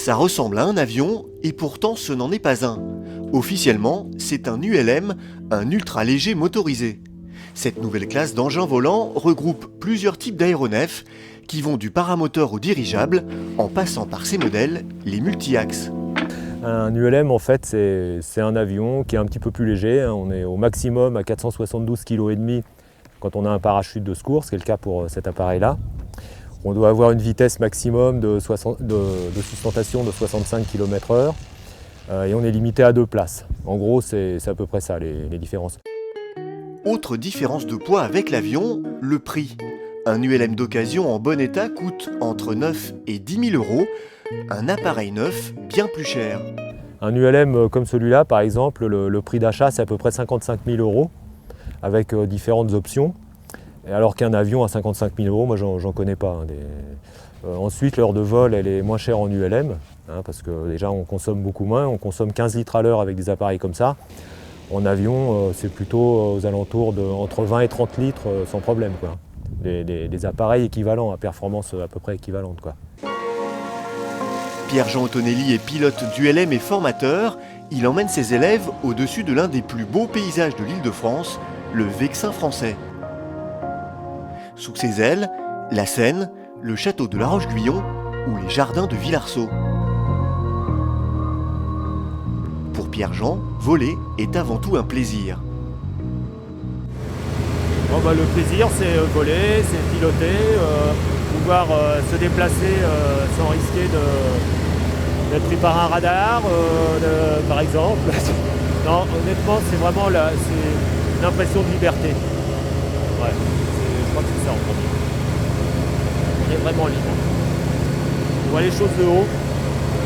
Ça ressemble à un avion et pourtant ce n'en est pas un. Officiellement, c'est un ULM, un ultra léger motorisé. Cette nouvelle classe d'engins volants regroupe plusieurs types d'aéronefs qui vont du paramoteur au dirigeable en passant par ces modèles, les multi-axes. Un ULM, en fait, c'est un avion qui est un petit peu plus léger. On est au maximum à 472,5 kg quand on a un parachute de secours, ce qui est le cas pour cet appareil-là. On doit avoir une vitesse maximum de sustentation de 65 km/h et on est limité à 2 places. En gros, c'est à peu près ça les différences. Autre différence de poids avec l'avion, le prix. Un ULM d'occasion en bon état coûte entre 9 et 10 000 euros, un appareil neuf bien plus cher. Un ULM comme celui-là, par exemple, le prix d'achat c'est à peu près 55 000 euros avec différentes options. Alors qu'un avion à 55 000 euros, moi j'en connais pas. Ensuite, l'heure de vol elle est moins chère en ULM, parce que déjà on consomme beaucoup moins, on consomme 15 litres à l'heure avec des appareils comme ça. En avion, c'est plutôt aux alentours de entre 20 et 30 litres sans problème, quoi. Des appareils équivalents, à performance à peu près équivalente, quoi. Pierre-Jean Ottonelli est pilote d'ULM et formateur. Il emmène ses élèves au-dessus de l'un des plus beaux paysages de l'Île-de-France, le Vexin français. Sous ses ailes, la Seine, le château de La Roche-Guyon ou les jardins de Villarceau. Pour Pierre-Jean, voler est avant tout un plaisir. Le plaisir, c'est voler, c'est piloter, pouvoir se déplacer sans risquer d'être pris par un radar, par exemple. Non, honnêtement, c'est vraiment c'est l'impression de liberté. Ouais, je crois que c'est ça en premier. On est vraiment libre. On voit les choses de haut,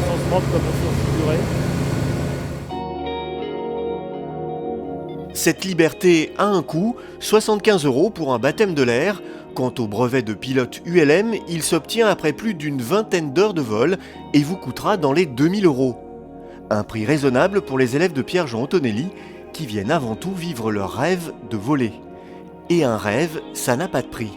sans se rendre comme on se figurait. Cette liberté a un coût, 75 € pour un baptême de l'air. Quant au brevet de pilote ULM, il s'obtient après plus d'une vingtaine d'heures de vol et vous coûtera dans les 2 000 €. Un prix raisonnable pour les élèves de Pierre-Jean Ottonelli qui viennent avant tout vivre leur rêve de voler. Et un rêve, ça n'a pas de prix.